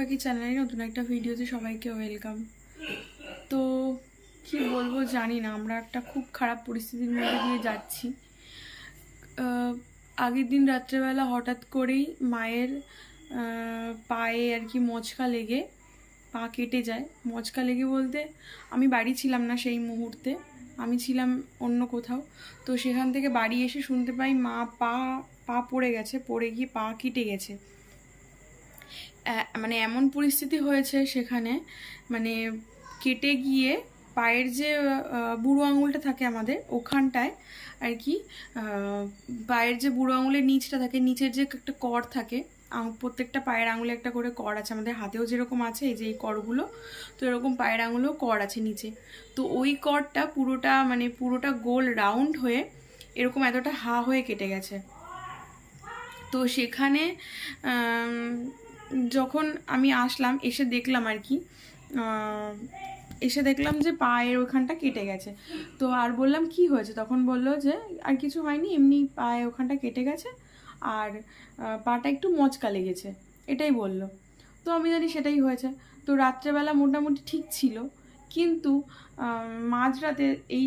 পাখি চ্যানেলে নতুন একটা ভিডিওতে সবাইকে ওয়েলকাম। তো কি বলবো জানি না, আমরা একটা খুব খারাপ পরিস্থিতির মধ্যে দিয়ে যাচ্ছি। আগের দিন রাত্রেবেলা হঠাৎ করেই মায়ের পায়ে আর কি মচকা লেগে পা কেটে যায়। মচকা লেগে বলতে আমি বাড়ি ছিলাম না সেই মুহূর্তে, আমি ছিলাম অন্য কোথাও। তো সেখান থেকে বাড়ি এসে শুনতে পাই মা পা পা পড়ে গেছে, পড়ে গিয়ে পা কেটে গেছে। মানে এমন পরিস্থিতি হয়েছে সেখানে, মানে কেটে গিয়ে পায়ের যে বুড়ো আঙুলটা থাকে আমাদের ওখানটায় আর কি, পায়ের যে বুড়ো আঙুলের নিচটা থাকে, নিচের যে একটা কর থাকে, প্রত্যেকটা পায়ের আঙুলে একটা করে কর আছে, আমাদের হাতেও যেরকম আছে এই যে এই করগুলো, তো এরকম পায়ের আঙুলেও কর আছে নিচে। তো ওই করটা পুরোটা গোল রাউন্ড হয়ে এরকম এতটা হা হয়ে কেটে গেছে। তো সেখানে যখন আমি আসলাম, এসে দেখলাম আর কি, এসে দেখলাম যে পায়ের ওখানটা কেটে গেছে। তো আর বললাম কি হয়েছে, তখন বললো যে আর কিছু হয়নি, এমনি পায়ে ওখানটা কেটে গেছে আর পাটা একটু মচকা লেগেছে, এটাই বললো। তো আমি জানি সেটাই হয়েছে। তো রাত্রেবেলা মোটামুটি ঠিক ছিল, কিন্তু মাঝরাতে এই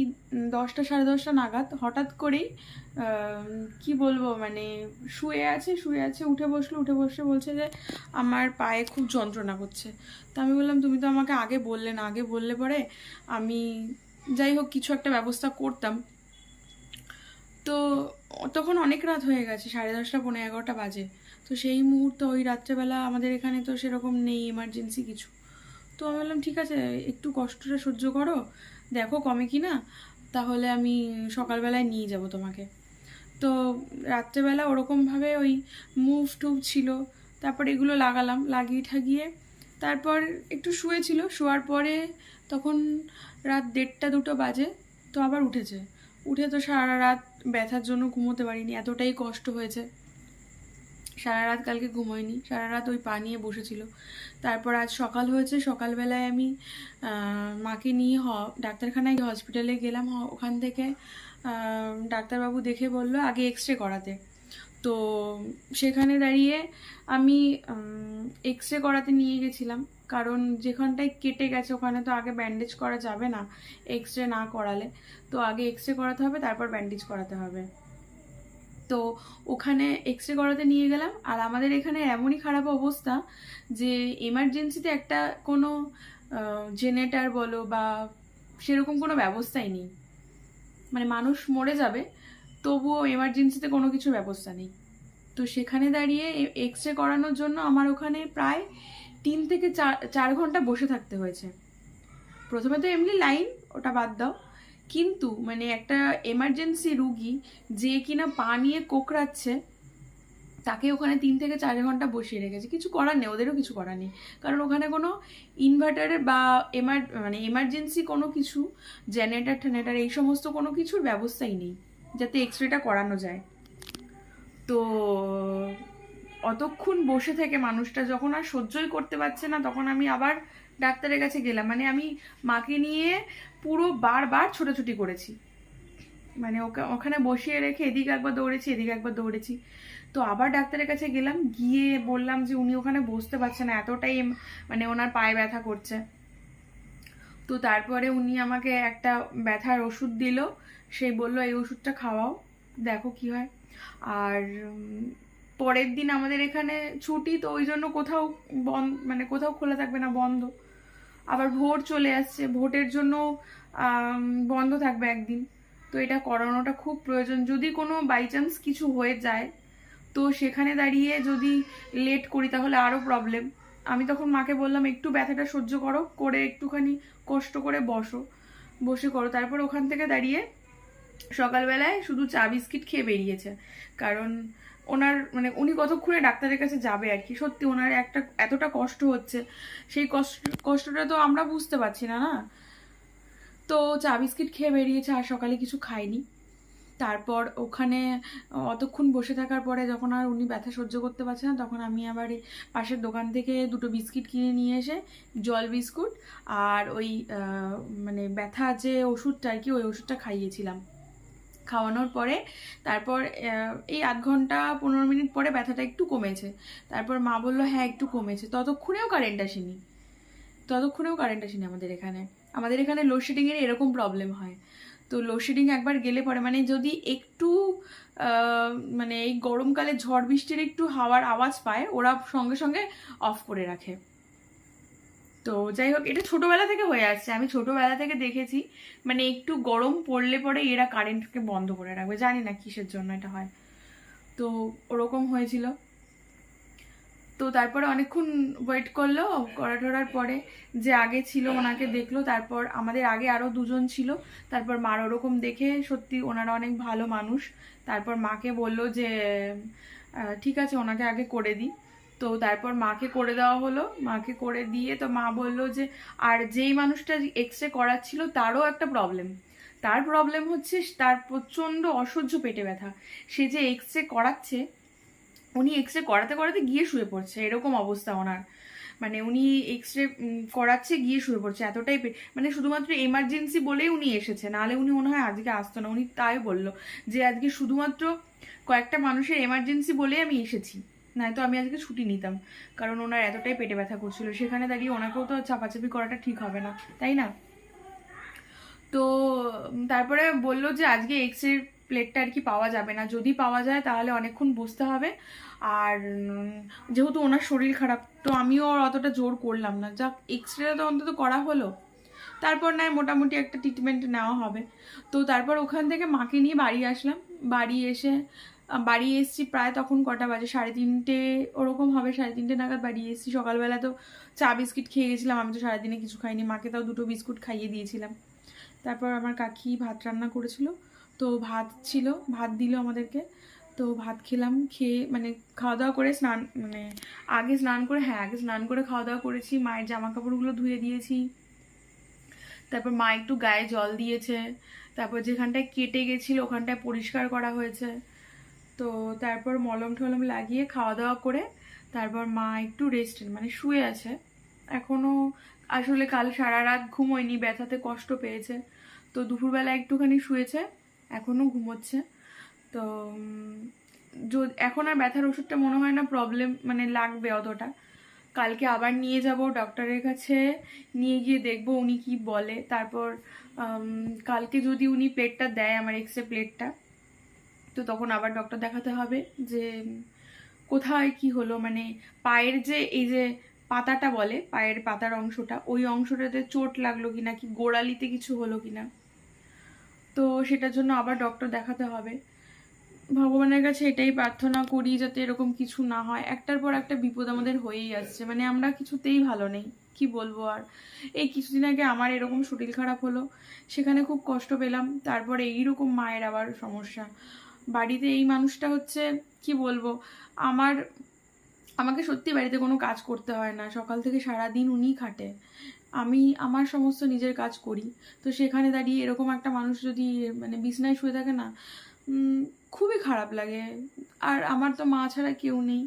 10টা সাড়ে 10টা নাগাদ হঠাৎ করেই কি বলবো, মানে শুয়ে আছে, উঠে বসে বলছে যে আমার পায়ে খুব যন্ত্রণা করছে। তো আমি বললাম তুমি তো আমাকে আগে বললে না, আগে বললে পরে আমি যাই হোক কিছু একটা ব্যবস্থা করতাম। তো তখন অনেক রাত হয়ে গেছে, 10:30 পৌনে 11টা বাজে। তো সেই মুহূর্তে ওই রাত্রেবেলা আমাদের এখানে তো সেরকম নেই এমার্জেন্সি কিছু। তো আমি বললাম ঠিক আছে, একটু কষ্টটা সহ্য করো, দেখো কমে কি না, তাহলে আমি সকালবেলায় নিয়ে যাব তোমাকে। তো রাত্রেবেলা ওরকমভাবে ওই মুভ টুভ ছিল, তারপর এগুলো লাগালাম, লাগিয়ে ঠাগিয়ে তারপর একটু শুয়েছিল। শোয়ার পরে তখন রাত 1:30-2টো বাজে। তো আবার উঠেছে, উঠে তো সারা রাত ব্যথার জন্য ঘুমোতে পারিনি, এতটাই কষ্ট হয়েছে। সারা রাত কালকে ঘুমোয়নি, সারা রাত ওই পা নিয়ে বসেছিল। তারপর আজ সকাল হয়েছে, সকালবেলায় আমি মাকে নিয়ে ডাক্তারখানায় হসপিটালে গেলাম। ওখান থেকে ডাক্তারবাবু দেখে বললো আগে এক্স রে করাতে। তো সেখানে দাঁড়িয়ে আমি এক্স রে করাতে নিয়ে গেছিলাম, কারণ যেখানটায় কেটে গেছে ওখানে তো আগে ব্যান্ডেজ করা যাবে না এক্স রে না করালে। তো আগে এক্স রে করাতে হবে, তারপর ব্যান্ডেজ করাতে হবে। তো ওখানে এক্স রে করাতে নিয়ে গেলাম। আর আমাদের এখানে এমনই খারাপ অবস্থা যে এমার্জেন্সিতে একটা কোনো জেনারেটর বলো বা সেরকম কোনো ব্যবস্থাই নেই, মানে মানুষ মরে যাবে তবুও এমার্জেন্সিতে কোনো কিছু ব্যবস্থা নেই। তো সেখানে দাঁড়িয়ে এক্স রে করানোর জন্য আমার ওখানে প্রায় 3 থেকে 4 ঘন্টা বসে থাকতে হয়েছে। প্রথমে তো এমনি লাইন, ওটা বাদ দাও, কিন্তু মানে একটা এমার্জেন্সি রুগী যে কিনা পা নিয়ে কোকড়াচ্ছে, তাকে ওখানে 3 থেকে 4 ঘন্টা বসিয়ে রেখেছে। কিছু করার নেই, ওদেরও কিছু করার নেই, কারণ ওখানে কোনো ইনভার্টারের বা এমার্জেন্সি কোনো কিছু জেনারেটর টেনারেটর এই সমস্ত কোনো কিছুর ব্যবস্থাই নেই যাতে এক্স রেটা করানো যায়। তো অতক্ষণ বসে থেকে মানুষটা যখন আর সহ্যই করতে পারছে না, তখন আমি আবার ডাক্তারের কাছে গেলাম। মানে আমি মাকে নিয়ে পুরো বারবার ছোটাছুটি করেছি, মানে ওখানে বসিয়ে রেখে এদিকে একবার দৌড়েছি, এদিকে একবার দৌড়েছি। তো আবার ডাক্তারের কাছে গেলাম, গিয়ে বললাম যে উনি ওখানে বসতে পারছেন না, এতটাই মানে ওনার পায়ে ব্যথা করছে। তো তারপরে উনি আমাকে একটা ব্যথার ওষুধ দিল, সেই বললো এই ওষুধটা খাওয়াও, দেখো কি হয়। আর পরের দিন আমাদের এখানে ছুটি, তো ওই জন্য কোথাও মানে কোথাও খোলা থাকবে না, বন্ধ। আবার ভোট চলে আসছে, ভোটের জন্য বন্ধ থাকবে একদিন। তো এটা করানোটা খুব প্রয়োজন, যদি কোনো বাই চান্স কিছু হয়ে যায় তো সেখানে দাঁড়িয়ে যদি লেট করি তাহলে আরও প্রবলেম। আমি তখন মাকে বললাম একটু ব্যথাটা সহ্য করো, করে একটুখানি কষ্ট করে বসে করো। তারপর ওখান থেকে দাঁড়িয়ে সকালবেলায় শুধু চা বিস্কিট খেয়ে বেরিয়েছে, কারণ ওনার মানে উনি কতক্ষণে ডাক্তারের কাছে যাবে আর কি। সত্যি ওনার এতটা কষ্ট হচ্ছে, সেই কষ্টটা তো আমরা বুঝতে পারছি না না। তো চা বিস্কিট খেয়ে বেরিয়েছে, আর সকালে কিছু খায়নি। তারপর ওখানে অতক্ষণ বসে থাকার পরে যখন আর উনি ব্যথা সহ্য করতে পারছে না, তখন আমি আবার এই পাশের দোকান থেকে 2টো বিস্কিট কিনে নিয়ে এসে, জল বিস্কুট আর ওই মানে ব্যথা যে ওষুধটা আর কি, ওই ওষুধটা খাইয়েছিলাম। খাওয়ানোর পরে তারপর এই 8 ঘন্টা 15 মিনিট পরে ব্যথাটা একটু কমেছে। তারপর মা বললো হ্যাঁ একটু কমেছে। ততক্ষণেও কারেন্ট আসেনি। আমাদের এখানে লোডশেডিংয়ের এরকম প্রবলেম হয়। তো লোডশেডিং একবার গেলে পরে মানে যদি একটু মানে এই গরমকালে ঝড় বৃষ্টির একটু হাওয়ার আওয়াজ পায়, ওরা সঙ্গে সঙ্গে অফ করে রাখে। তো যাই হোক, এটা ছোটবেলা থেকে হয়ে আসছে, আমি ছোটবেলা থেকে দেখেছি। মানে একটু গরম পড়লে পরে এরা কারেন্টকে বন্ধ করে রাখবে, জানি না কিসের জন্য এটা হয়। তো ওরকম হয়েছিল। তো তারপরে অনেকক্ষণ ওয়েট করলো, করার পরে যে আগে ছিল ওনাকে দেখলো। তারপর আমাদের আগে আরও দুজন ছিল। তারপর মার ওরকম দেখে সত্যি ওনারা অনেক ভালো মানুষ। তারপর মাকে বলল যে ঠিক আছে ওনাকে আগে করে দিই। তো তারপর মাকে করে দেওয়া হলো। মাকে করে দিয়ে তো মা বলল যে আর যেই মানুষটা এক্স রে করাচ্ছিল তারও একটা প্রবলেম। তার প্রবলেম হচ্ছে তার প্রচণ্ড অসহ্য পেটে ব্যথা। সে যে এক্স রে করাচ্ছে, উনি এক্স রে করাতে করাতে গিয়ে শুয়ে পড়ছে, এরকম অবস্থা ওনার। মানে উনি এক্স রে করাচ্ছে গিয়ে শুয়ে পড়ছে, এতটাই মানে শুধুমাত্র এমার্জেন্সি বলেই উনি এসেছে, নাহলে উনি মনে হয় আজকে আসতো না। উনি তাই বললো যে আজকে শুধুমাত্র কয়েকটা মানুষের এমার্জেন্সি বলেই আমি এসেছি, নয়তো আমি আজকে ছুটি নিতাম। কারণ ওনার এতটাই পেটে ব্যথা করছিল, সেখানে দাঁড়িয়ে ওনাকেও তো চাপাচাপি করাটা ঠিক হবে না, তাই না? তো তারপরে বললো যে আজকে এক্স রে প্লেটটা আর কি পাওয়া যাবে না, যদি পাওয়া যায় তাহলে অনেকক্ষণ বসতে হবে। আর যেহেতু ওনার শরীর খারাপ, তো আমিও আর অতটা জোর করলাম না, যাক এক্স রে তো অন্তত করা হলো। তারপর নয় মোটামুটি একটা ট্রিটমেন্ট নেওয়া হবে। তো তারপর ওখান থেকে মাকে নিয়ে বাড়ি আসলাম। বাড়ি এসছি প্রায় তখন কটা বাজে, 3:30 ওরকম হবে। 3:30 নাগাদ বাড়ি এসছি। সকালবেলা তো চা বিস্কিট খেয়ে গেছিলাম, আমি তো সারাদিনে কিছু খাইনি, মাকে তাও 2টো বিস্কুট খাইয়ে দিয়েছিলাম। তারপর আমার কাকি ভাত রান্না করেছিল, তো ভাত ছিল, ভাত দিল আমাদেরকে। তো ভাত খেলাম, খেয়ে মানে খাওয়া দাওয়া করে স্নান মানে আগে স্নান করে, হ্যাঁ আগে স্নান করে খাওয়া দাওয়া করেছি। মায়ের জামা কাপড়গুলো ধুয়ে দিয়েছি। তারপর মা একটু গায়ে জল দিয়েছে। তারপর যেখানটায় কেটে গেছিলো ওখানটায় পরিষ্কার করা হয়েছে। তো তারপর মলম টলম লাগিয়ে খাওয়া দাওয়া করে তারপর মা একটু রেস্ট মানে শুয়ে আছে এখনো। আসলে কাল সারা রাত ঘুমোয়নি, ব্যথাতে কষ্ট পেয়েছে। তো দুপুরবেলা একটুখানি শুয়েছে, এখনো ঘুমোচ্ছে। তো এখন আর ব্যথার ওষুধটা মনে হয় না প্রবলেম মানে লাগবে অতটা। কালকে আবার নিয়ে যাব ডক্টরের কাছে, নিয়ে গিয়ে দেখবো উনি কি বলে। তারপর কালকে যদি উনি প্লেটটা দেয়, আমার এক্স রে প্লেটটা, তো তখন আবার ডক্টর দেখাতে হবে যে কোথায় কি হলো। মানে পায়ের যে এই যে পাতাটা বলে, পায়ের পাতার অংশটা, ওই অংশটাতে চোট লাগলো কিনা, কি গোড়ালিতে কিছু হলো কিনা, তো সেটার জন্য আবার ডক্টর দেখাতে হবে। ভগবানের কাছে এটাই প্রার্থনা করি যাতে এরকম কিছু না হয়। একটার পর একটা বিপদ আমাদের হয়েই আসছে, মানে আমরা কিছুতেই ভালো নেই, কি বলবো আর। এই কিছুদিন আগে আমার এরকম শরীর খারাপ হলো, সেখানে খুব কষ্ট পেলাম। তারপরে এইরকম মায়ের আবার সমস্যা বাড়িতে। এই মানুষটা হচ্ছে কি বলবো, আমাকে সত্যি বাড়িতে কোনো কাজ করতে হয় না, সকাল থেকে সারা দিন উনিই খাটে, আমি আমার সমস্ত নিজের কাজ করি। তো সেখানে দাঁড়িয়ে এরকম একটা মানুষ যদি মানে বিছনায় শুয়ে থাকে না, খুবই খারাপ লাগে। আর আমার তো মা ছাড়া কেউ নেই।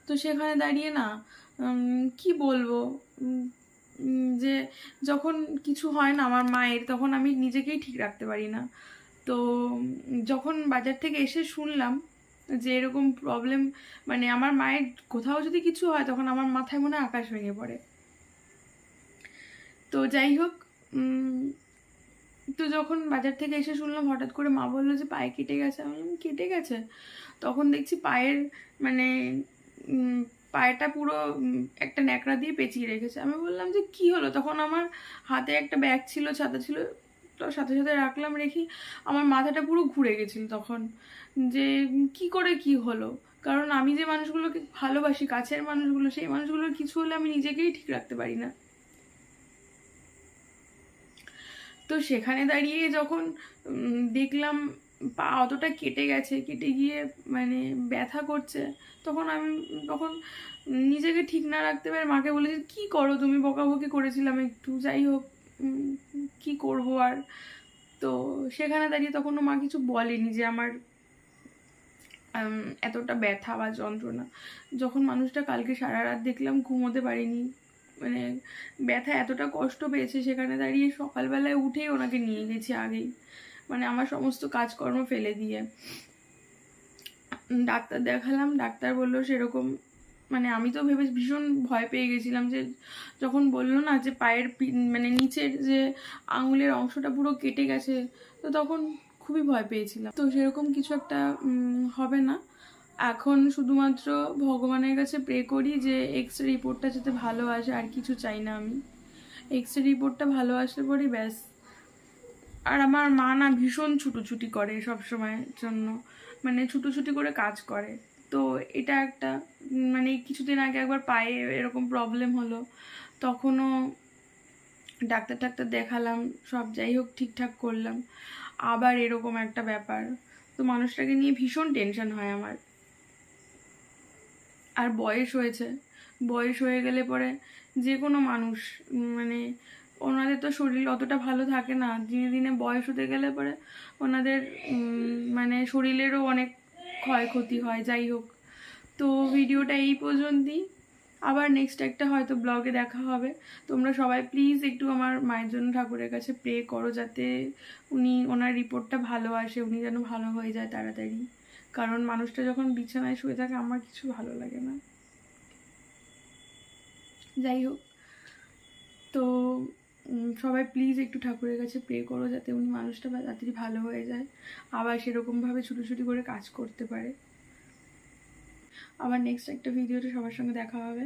তো সেখানে দাঁড়িয়ে না কি বলবো, যে যখন কিছু হয় না আমার মায়ের, তখন আমি নিজেকেই ঠিক রাখতে পারি না। তো যখন বাজার থেকে এসে শুনলাম যে এরকম প্রবলেম, মানে আমার মায়ের কোথাও যদি কিছু হয় তখন আমার মাথায় মনে হয় আকাশ ভেঙে পড়ে। তো যাই হোক, তো যখন বাজার থেকে এসে শুনলাম, হঠাৎ করে মা বললো যে পায়ে কেটে গেছে। আমি বললাম কেটে গেছে? তখন দেখছি পায়ের মানে পায়েটা পুরো একটা ন্যাকড়া দিয়ে পেঁচিয়ে রেখেছে। আমি বললাম যে কি হলো? তখন আমার হাতে একটা ব্যাগ ছিল, ছাতা ছিল, তো সাথে সাথে রাখলাম, রেখি আমার মাথাটা পুরো ঘুরে গেছিল তখন, যে কি করে কি হলো। কারণ আমি যে মানুষগুলোকে ভালোবাসি, কাছের মানুষগুলো, সেই মানুষগুলোর কিছু হলে আমি নিজেকেই ঠিক রাখতে পারি না। তো সেখানে দাঁড়িয়ে যখন দেখলাম পা অতটা কেটে গেছে, কেটে গিয়ে মানে ব্যথা করছে, তখন নিজেকে ঠিক না রাখতে পারে মাকে বলেছি কি করো তুমি, বকাবকি করেছিলাম একটু, যাই হোক কি করব আর। তো সেখানে দাঁড়িয়ে তখনও মা কিছু বলেনি যে আমার এতটা ব্যথা বা যন্ত্রণা। যখন মানুষটা কালকে সারা রাত দেখলাম ঘুমোতে পারিনি, মানে ব্যথা এতটা কষ্ট পেয়েছে, সেখানে দাঁড়িয়ে সকালবেলায় উঠেই ওনাকে নিয়ে গেছি আগেই। মানে আমার সমস্ত কাজকর্ম ফেলে দিয়ে। ডাক্তার দেখালাম, ডাক্তার বললো সেরকম, মানে আমি তো ভেবে ভীষণ ভয় পেয়ে গেছিলাম যে যখন বললো না যে পায়ের মানে নিচের যে আঙুলের অংশটা পুরো কেটে গেছে, তো তখন খুবই ভয় পেয়েছিলাম। তো সেরকম কিছু একটা হবে না। এখন শুধুমাত্র ভগবানের কাছে প্রে করি যে এক্স রে রিপোর্টটা যাতে ভালো আসে, আর কিছু চাই না আমি। এক্স রে রিপোর্টটা ভালো আসলে পরে ব্যাস। আর আমার মা না ভীষণ ছুটোছুটি করে সব সময়ের জন্য, মানে ছুটোছুটি করে কাজ করে। তো এটা একটা মানে কিছুদিন আগে একবার পায়ে এরকম প্রবলেম হলো, তখনও ডাক্তার দেখালাম, সব যাই হোক ঠিকঠাক করলাম, আবার এরকম একটা ব্যাপার। তো মানুষটাকে নিয়ে ভীষণ টেনশন হয় আমার। আর বয়স হয়ে গেলে পরে যে কোনো মানুষ মানে ওনাদের তো শরীর অতটা ভালো থাকে না, দিনে দিনে বয়স হতে গেলে পরে ওনাদের মানে শরীরেরও অনেক ক্ষয়ক্ষতি হয়। যাই হোক, তো ভিডিওটা এই পর্যন্তই, আবার নেক্সট একটা হয়তো ব্লগে দেখা হবে। তোমরা সবাই প্লিজ একটু আমার মায়ের জন্য ঠাকুরের কাছে প্রে করো, যাতে ওনার রিপোর্টটা ভালো আসে, উনি যেন ভালো হয়ে যায় তাড়াতাড়ি। কারণ মানুষটা যখন বিছানায় শুয়ে থাকে আমার কিছু ভালো লাগে না। যাই হোক, তো সবাই প্লিজ একটু ঠাকুরের কাছে প্রে করো যাতে উনি মানুষটা তাড়াতাড়ি ভালো হয়ে যায়, আবার সেরকমভাবে ছুটোছুটি করে কাজ করতে পারে। আবার নেক্সট একটা ভিডিওতে সবার সঙ্গে দেখা হবে।